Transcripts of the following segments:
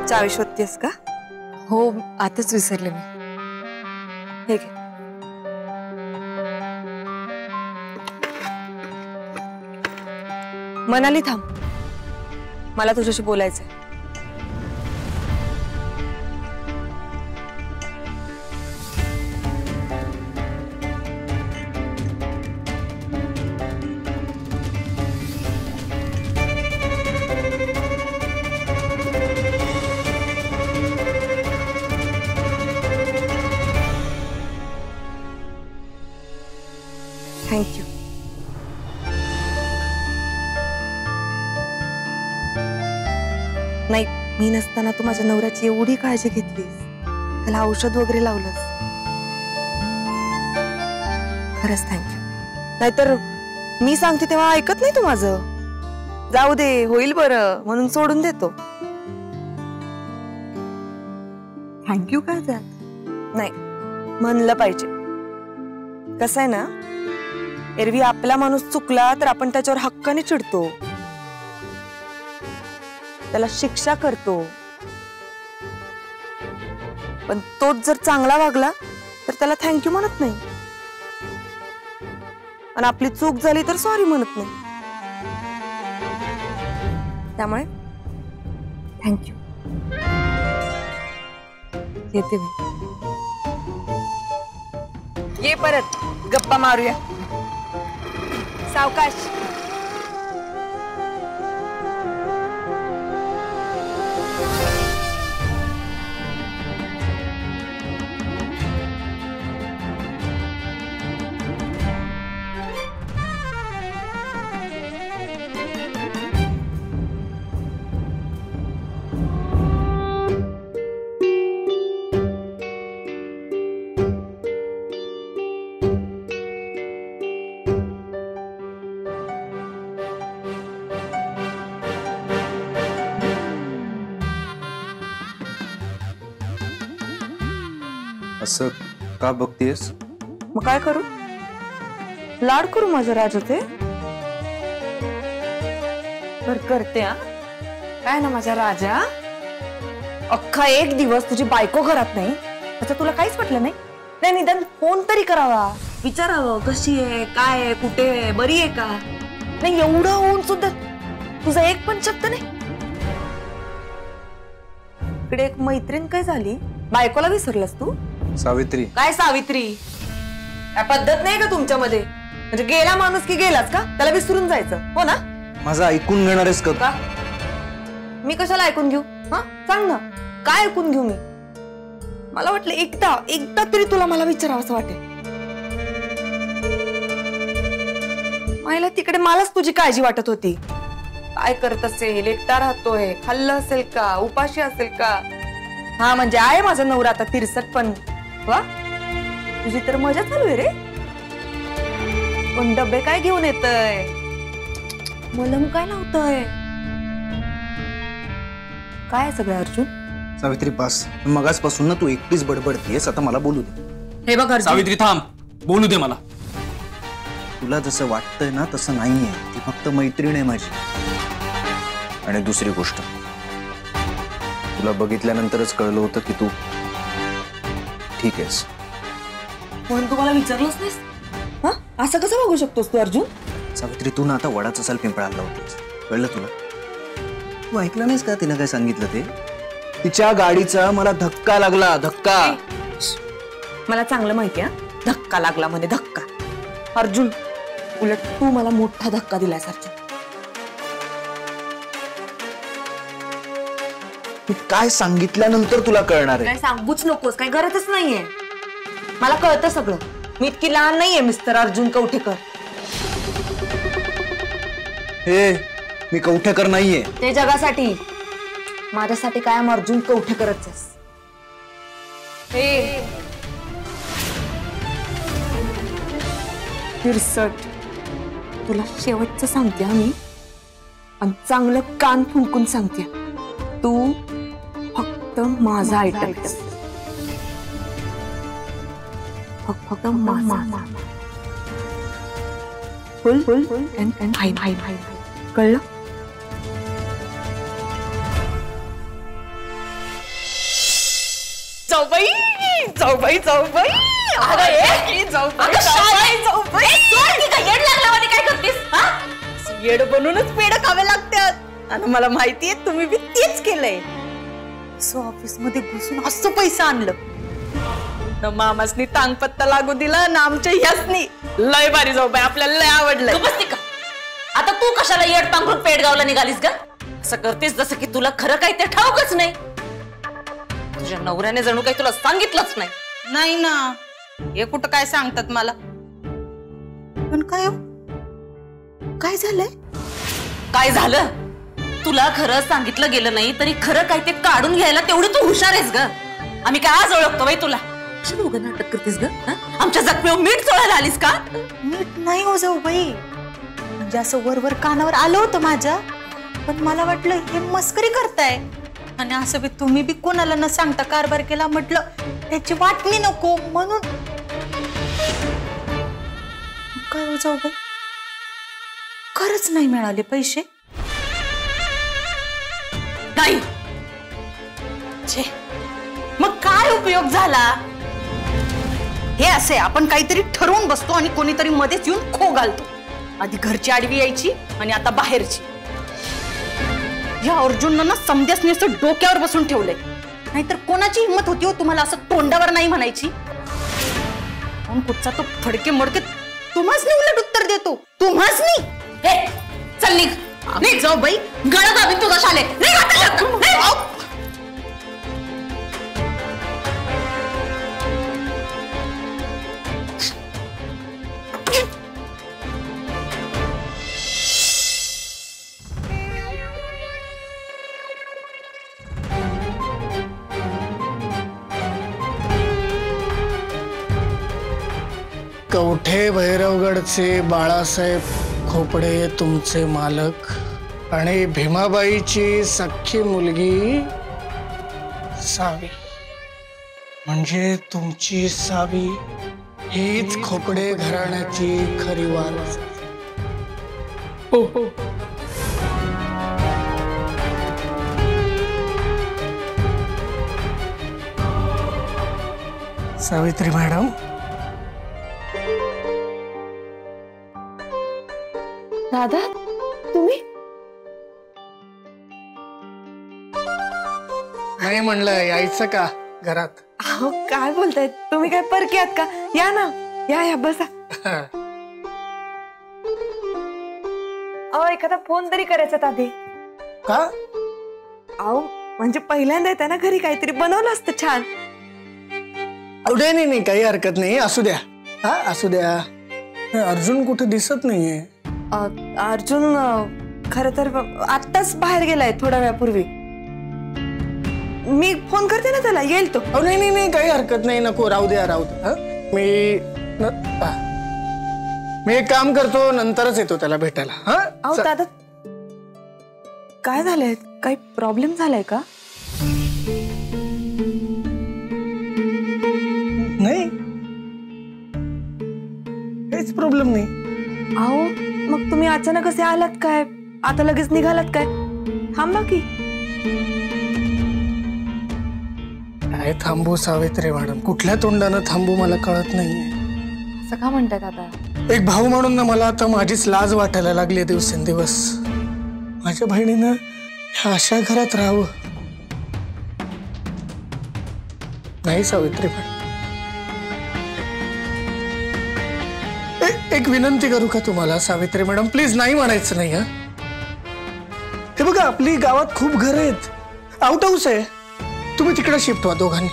चावी शोधतेस का? हो, आताच विसरले मी. हे घे. मनाली थांब, मला तुझ्याशी बोलायचंय. थँक्यू. नाही, मी नसताना तू माझ्या नवऱ्याची एवढी काळजी घेतलीस, त्याला औषध वगैरे लावलंस. खरंच थँक्यू. नाहीतर मी सांगते तेव्हा ऐकत नाही तू माझं. जाऊ दे, होईल बरं म्हणून सोडून देतो. थँक्यू काय त्यात? नाही, म्हणलं पाहिजे. कसं आहे ना, एरवी आपला माणूस चुकला तर आपण त्याच्यावर हक्काने चिडतो, त्याला शिक्षा करतो. पण तोच जर चांगला वागला तर त्याला थँक्यू म्हणत नाही, आणि आपली चूक झाली तर सॉरी म्हणत नाही. त्यामुळे थँक्यू. येते मी. ये परत गप्पा मारूया. सावकाश. असं का बघतेस? मग काय करू? लाड करू माझं राजा ते? बर करते. काय ना माझा राजा, अख्खा एक दिवस तुझी बायको घरात नाही त्याचं तुला काहीच वाटलं नाही? नाही, निदान फोन तरी करावा, विचारावं कशी आहे, काय आहे, कुठे आहे, बरी आहे का? नाही, एवढं होऊन सुद्धा तुझा एक पण शब्द नाही. इकडे एक मैत्रीण काय झाली, बायकोला विसरलास तू? सावित्री. काय सावित्री? काय पद्धत नाही का तुमच्यामध्ये? म्हणजे गेला माणूस की गेलाच का, त्याला विसरून जायचं, हो ना? माझं ऐकून घेणारेस का? मी कशाला ऐकून घेऊ? हा, सांग ना, काय ऐकून घेऊ मी? मला वाटलं एकदा तरी तुला मला विचारावं असं वाटेल. मायला तिकडे मलाच तुझी काळजी वाटत होती. काय करत असेल, एकटा राहतोय, खाल्लं असेल का, उपाशी असेल का? हा, म्हणजे आहे माझा नवरा आता तिरसट. पण वा, तुझी तर मजा चालू आहे रे. पण डबे काय घेऊन येतय, मलम काय लावतय, काय सगळं अर्जुन? सावित्री पास, मगाचपासून ना तू एकटीच बडबडतीयस. आता मला बोलू दे. हे बघ अर्जुन, सावित्री थांब, बोलू दे मला. तुला जसं वाटतंय ना तसं नाहीये. ती फक्त मैत्रीण आहे माझी. आणि दुसरी गोष्ट, तुला बघितल्यानंतरच कळलं होतं की तू ठीक आहेस. म्हणून तू मला विचारलंच नाहीस? हा, असं कसं बघू शकतोस तू अर्जुन? सावित्री, तू ना आता वडाचा साल पिंपळाला होतीस. कळलं तुला? तू ऐकलं नाहीस का तिनं काय सांगितलं ते? तिच्या गाडीचा मला धक्का लागला. धक्का. मला चांगलं माहिती आहे, धक्का लागला म्हणजे धक्का. अर्जुन, उलट तू मला मोठा धक्का दिलायस अर्जुन. तू काय सांगितल्यानंतर तुला कळणार आहे? काय सांगूच नकोस, काही गरजच नाहीये. मला कळतं सगळं. मी इतकी लहान नाहीये मिस्टर अर्जुन कवठेकर. हे, मी कवठेकर नाहीये. ते जगासाठी, माझ्यासाठी कायम अर्जुन कवठेकरच आहेस. हे तिरसट, तुला शेवटचं सांगते मी, आणि चांगलं कान फुंकून सांगते, तू फक्त माझा आयटम आहेस. फक्त माझा. फुल फुल एंड हाय हाय हाय. कळलं? जाऊबाई जाऊबाई जाऊबाई काय करतेस? येड बनूनच पेड खावे लागतात आणि मला माहितीये तुम्ही बी तेच केलंय. सो ऑफिस मध्ये घुसून असं पैसा आणलं न मामासनी टांगपत्ता लागू दिला ना आमच्या ह्यासनी. लय भारी जाऊबाई, आपल्याला लय आवडलं. बसती का आता तू कशाला येड पांघरून पेडगावला निघालीस का? असं करतेस जसं की तुला खरं काही ते ठाऊकच नाही. तुझ्या नवऱ्याने जणू काही तुला सांगितलंच नाही. नाही ना, हे कुठं काय सांगतात मला. पण काय हो, काय झालंय? काय झालं? तुला खरं सांगितलं गेलं नाही तरी खरं काय ते काढून घ्यायला तेवढी तू हुशार आहेस ग. आम्ही काय आज ओळखतो बाई तुला. कशाला उगा नाटक करतेस ग? आमच्या जखमेवर मीठ चोळायला आलीस का? नीट नाही हो जाऊबाई, म्हणजे असं वरवर कानावर आलं होतं माझ्या, पण मला वाटलं हे मस्करी करताय आणि असं बी तुम्ही बी कोणाला न सांगता कारभार केला. म्हटलं त्याची वाटणी नको म्हणून. काय हो जाऊबाई, खरंच नाही मिळाले पैसे? नाही. छे, मग काय उपयोग झाला? हे असे आपण काहीतरी ठरवून बसतो आणि कोणीतरी मध्येच येऊन खो घालतो. आधी घरची आडवी यायची आणि आता बाहेरची. या अर्जुननं समध्यासनी असं डोक्यावर बसून ठेवलंय. नाहीतर कोणाची हिंमत होती हो तुम्हाला असं तोंडावर नाही म्हणायची? पण कुठचा तो फडके मडके तुम्हाच नाही उलट उत्तर देतो. तुम्हाच नाही. हे चल निघ. नाही जाऊ बाई, गळा दाबी तुझा शाले. निघ आता. कवठे भैरवगडचे बाळासाहेब खोपडे तुमचे मालक आणि भीमाबाईची सख्खी मुलगी सावी, म्हणजे तुमची सावी हीच खोपडे घराण्याची खरी वारस. हो हो. सावित्री मॅडम, दादा तुम्ही? नाही म्हणलं यायचं का घरात? अहो काय बोलताय तुम्ही, काय परके आहात का? या ना, या या बसा. अहो एखादा फोन तरी करायचा आधी. का? अहो म्हणजे पहिल्यांदा येताना घरी काहीतरी बनवलं असतं छान. नाही काही हरकत नाही, असू द्या. हा असू द्या. अर्जुन कुठे दिसत नाहीये. अर्जुन खर तर आत्ताच बाहेर गेलाय थोड्या वेळापूर्वी. मी फोन करते ना त्याला, येईल तो. नाही काही हरकत नाही, नको राहू द्या राहू द्या. मी एक काम करतो, नंतरच येतो त्याला भेटायला. अहो दादा काय झालंय, काही प्रॉब्लेम झालाय का? नाही काहीच प्रॉब्लेम नाही. अहो मग तुम्ही अचानक असे आलात काय? आता लगेच निघालात काय? थांबा की. काय थांबू सावित्री मॅडम, कुठल्या तोंडानं थांबू मला कळत नाहीये. असं का म्हणतात आता? एक भाऊ म्हणून ना मला आता माझीच लाज वाटायला लागली दिवसेंदिवस. माझ्या बहिणीनं ह्या अशा घरात राहावं. नाही सावित्री मॅडम, एक विनंती करू का तुम्हाला सावित्री मॅडम? प्लीज नाही म्हणायचं नाही. हे बघा आपली गावात खूप घर आहेत, आउट हाऊस आहे. तुम्ही तिकडे शिफ्ट व्हा दोघांनी.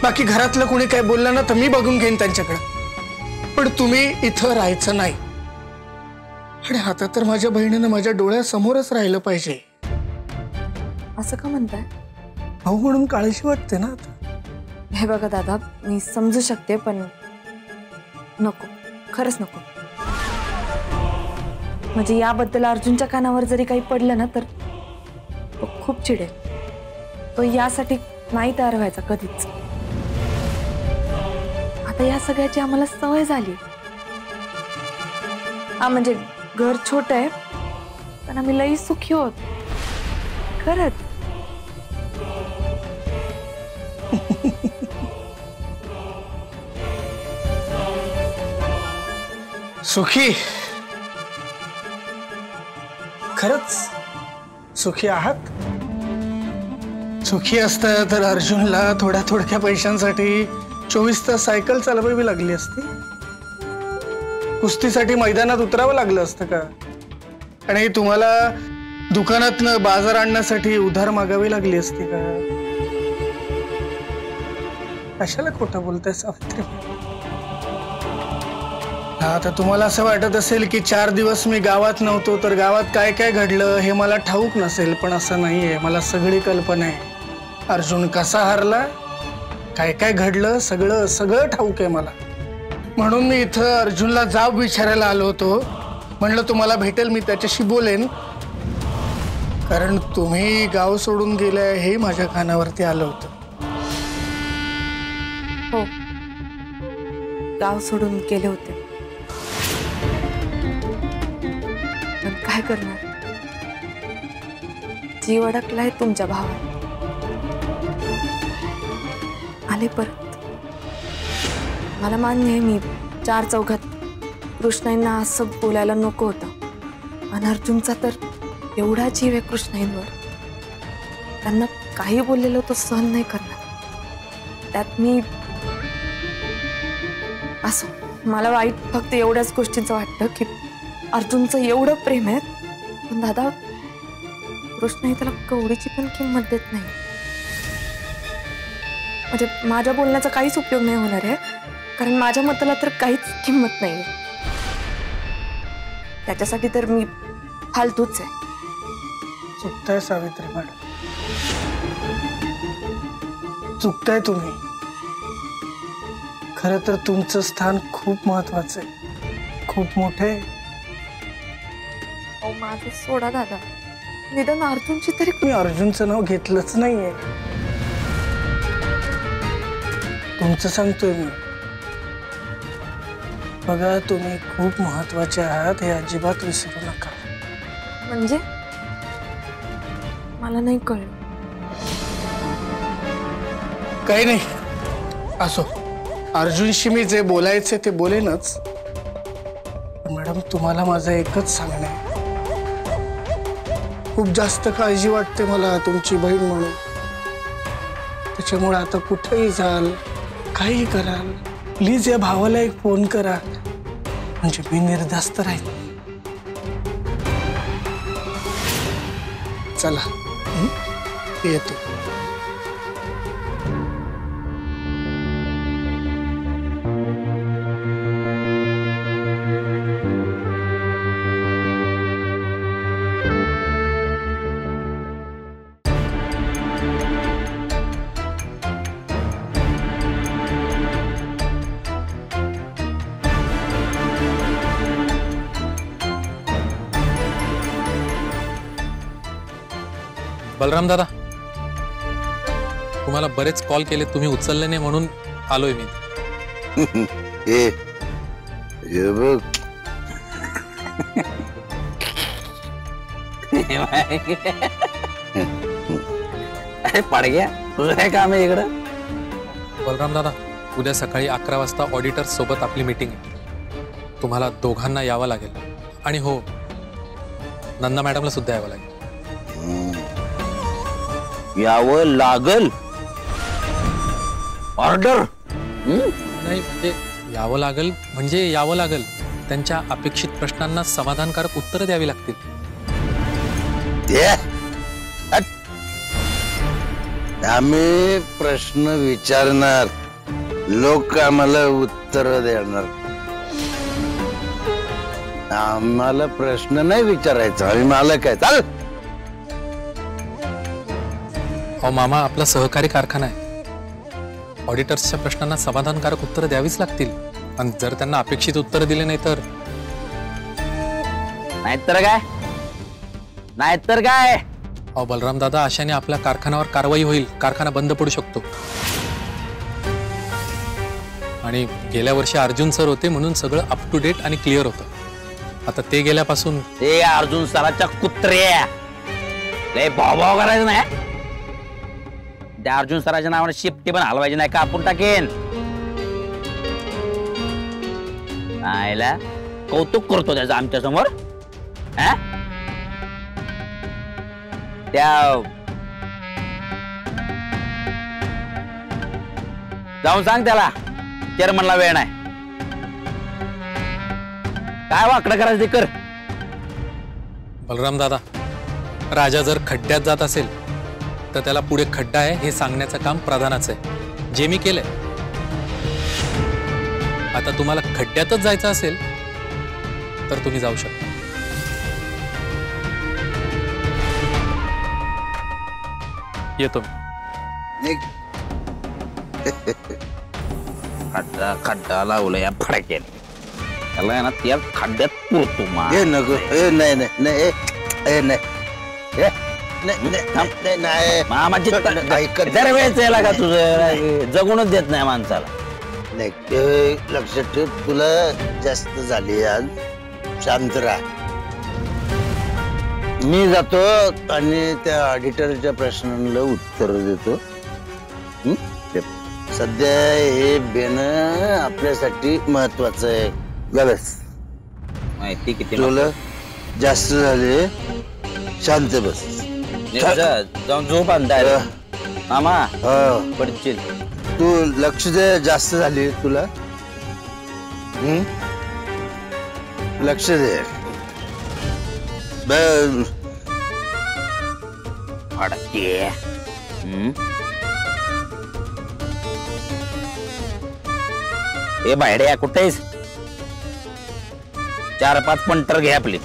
बाकी घरातलं कोणी काय बोललं ना तर मी बघून घेईन त्यांच्याकडे, पण तुम्ही इथं राहायचं नाही. आणि आता तर माझ्या बहिणीनं माझ्या डोळ्यासमोरच राहिलं पाहिजे. असं का म्हणताय? भाऊ म्हणून काळजी वाटते ना आता. हे बघा दादा, मी समजू शकते पण नको, खरंच नको. म्हणजे याबद्दल अर्जुनच्या कानावर जरी काही पडलं ना तर तो खूप चिडेल. तो यासाठी नाही तयार व्हायचा कधीच. आता या सगळ्याची आम्हाला सवय झाली. हा म्हणजे घर छोट आहे पण आम्ही लई सुखी होत खरंच. सुखी खरंच सुखी आहात? सुखी असतं तर अर्जुनला थोड्या थोडक्या पैशांसाठी 24 तास सायकल चालवावी लागली असती, कुस्तीसाठी मैदानात उतरावं लागलं असतं का? आणि तुम्हाला दुकानातनं बाजार आणण्यासाठी उधार मागावी लागली असती का? कशाला खोटं बोलताय सावित्री? आता तुम्हाला असं वाटत असेल की 4 दिवस मी गावात नव्हतो तर गावात काय काय घडलं हे मला ठाऊक नसेल, पण असं नाहीये. मला सगळी कल्पना आहे. अर्जुन कसा हारला, काय काय घडलं, सगळं सगळं ठाऊक आहे मला. म्हणून मी इथं अर्जुनला जाब विचारायला आलो होतो. म्हणलं तुम्हाला भेटेल, मी त्याच्याशी बोलेन, कारण तुम्ही गाव सोडून गेलाय हे माझ्या कानावरती आलं होतं. हो, गाव सोडून गेले होते, पण काय करणार, जीव अडकलाय तुमच्या भावात. आले परत. मला मान्य आहे मी 4 चौघात कृष्णाईंना असं बोलायला नको होतं, आणि अर्जुनचा तर एवढा जीव आहे कृष्णाईंवर, त्यांना काही बोललेलं तो सहन नाही करणार. त्यात मी असं मला वाईट फक्त एवढ्याच गोष्टींचं वाटतं की अर्जुनचं एवढं प्रेम आहे, पण दादा कृष्णाई त्याला कवडीची पण किंमत देत नाही. म्हणजे माझ्या बोलण्याचा काहीच उपयोग नाही होणार आहे, कारण माझ्या मताला तर काहीच किंमत नाही. त्याच्यासाठी तर मी फालतूच आहे. चुकताय सावित्री मॅडम, चुकताय तुम्ही. खरं तर तुमचं स्थान खूप महत्वाचं आहे, खूप मोठे. अहो माझं सोडा दादा, निदान अर्जुनची तरी. मी अर्जुनचं नाव घेतलंच नाहीये, तुमचं सांगतोय मी. बघा, तुम्ही खूप महत्वाचे आहात हे अजिबात विसरू नका. म्हणजे मला नाही कळलं. काही नाही, असो. अर्जुनशी मी जे बोलायचे ते बोलेनच. मॅडम, तुम्हाला माझं एकच सांगणं आहे, खूप जास्त काळजी वाटते मला तुमची बहीण म्हणून. त्याच्यामुळे आता कुठेही जाल, काही कराल, प्लीज या भावाला एक फोन करा, म्हणजे मी निर्धास्त राहील. चला, येतो. बलराम दादा, तुम्हाला बरेच कॉल केले, तुम्ही उचलले नाही म्हणून आलोय मी. अरे पड गया, तुझं काय काम आहे इकडं? बलराम दादा, उद्या सकाळी 11 वाजता ऑडिटर्स सोबत आपली मीटिंग आहे. तुम्हाला दोघांना यावं लागेल. आणि हो, नंदा मॅडमला सुद्धा यावं लागेल. यावं लागल? ऑर्डर? नाही म्हणजे यावं लागेल म्हणजे यावं लागेल. त्यांच्या अपेक्षित प्रश्नांना समाधानकारक उत्तरं द्यावी लागतील. आम्ही प्रश्न विचारणार, लोक आम्हाला उत्तर देणार. आम्हाला प्रश्न नाही विचारायचा, आम्ही मालक आहे. चाल. अहो मामा, आपला सहकारी कारखाना आहे. ऑडिटर्सच्या प्रश्नांना समाधानकारक उत्तरं द्यावीच लागतील. आणि जर त्यांना अपेक्षित उत्तर दिले नाही तर नाहीतर काय? अहो बलराम दादा, अशाने आपल्या कारखान्यावर कारवाई होईल, कारखाना बंद पडू शकतो. आणि गेल्या वर्षी अर्जुन सर होते म्हणून सगळं अप टू डेट आणि क्लिअर होतं. आता ते गेल्यापासून ते अर्जुन सराच्या कुत्र्या लय भाव करायचं नाही. त्या अर्जुन सराच्या नावाने शिफ्टी पण हलवायची नाही, कापून टाकेन. आयला कौतुक करतो त्याचं आमच्या समोर. त्या जाऊन सांग त्याला चेअरमनला वेळ नाही. काय वाकडं करायचं ते कर. बलराम दादा, राजा जर खड्ड्यात जात असेल तर त्याला पुढे खड्डा आहे हे सांगण्याचं काम प्रधानाचं आहे, जे मी केलंय. आता तुम्हाला खड्ड्यातच जायचं असेल तर तुम्ही जाऊ शकता. येतो मी. खड्डा खड्डा लावला या फडक्याने. त्याला आहे ना त्या खड्ड्यात पुरतो ए नको ए नाही नाही नाही ए नाही ए नाही नाही नाही मामाची ऐकत दरवेळेच यायला का तुझं जगूनच देत नाही माणसाला. नाही ते लक्षात ठेव, तुला जास्त झाली आज. शांत राहा. मी जातो आणि त्या ऑडिटरच्या प्रश्नांना उत्तर देतो. सध्या हे बेणं आपल्यासाठी महत्वाचं आहे. गलस माहिती किती तुला जास्त झाले. शांत बस. जाऊन झोप आणताय मामा. पडशील. तू लक्ष दे. जास्त झाली तुला. लक्ष दे. फडके. ए बाहेर कुठेस? 4-5 पंटर घे आपली.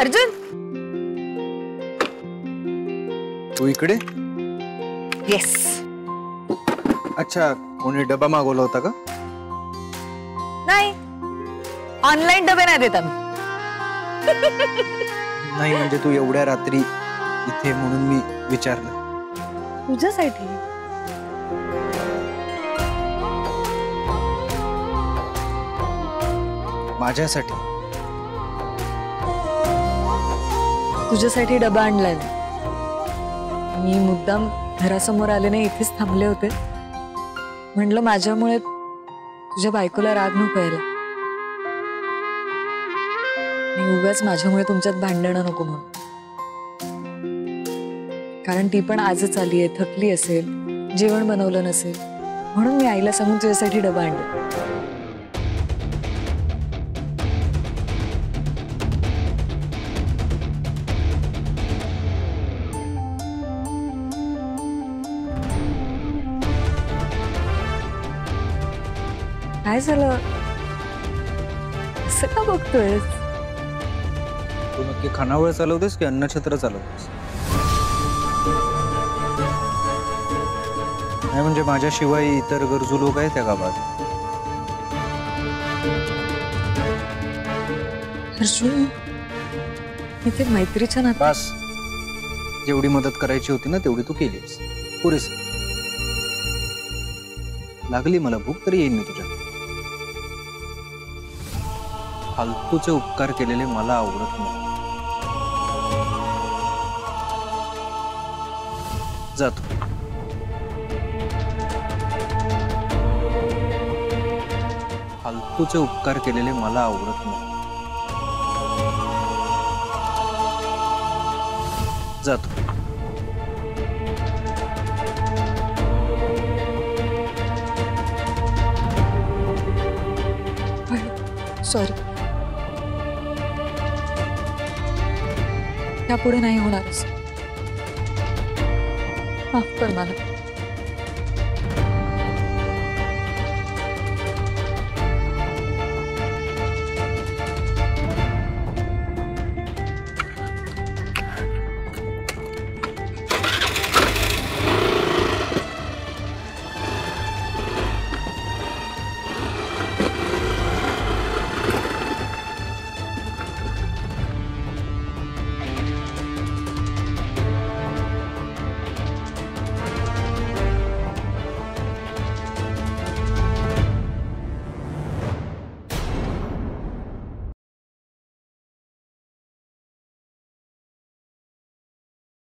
अर्जुन, तू इकडे? येस. अच्छा, कोणी डबा मागवला होता का? नाही, ऑनलाईन डबे नाही देत आम्ही. नाही म्हणजे तू एवढ्या रात्री इथे म्हणून मी विचारलं. तुझ्यासाठी. माझ्यासाठी? तुझ्यासाठी डबा आणलाय. मी मुद्दाम घरासमोर आले नाही, इथेच थांबले होते. म्हणलं माझ्यामुळे तुझ्या बायकोला राग नको यायला, आणि उगाच माझ्यामुळे तुमच्यात भांडणं नको म्हणून. कारण ती पण आजच आली आहे, थकली असेल, जेवण बनवलं नसेल, म्हणून मी आईला सांगून तुझ्यासाठी डबा आणला. काय झालं? असं का बघतोयस? तू नक्की खानावळ चालवतेस की अन्नछत्र चालवतेस? नाही म्हणजे माझ्याशिवाय इतर गरजू लोक आहेत त्या गावात. अर्जुन, इथे मैत्रीच्या नात्यात. बस, जेवढी मदत करायची होती ना तेवढी तू केलीस. पुरेस. लागली मला भूक तरी येईन मी तुझ्या. फालतूचे उपकार केलेले मला आवडत नाही. जातो. फालतूचे उपकार केलेले मला आवडत नाही. जातो. सॉरी. यापुढे नाही होणार. माफ कर मला.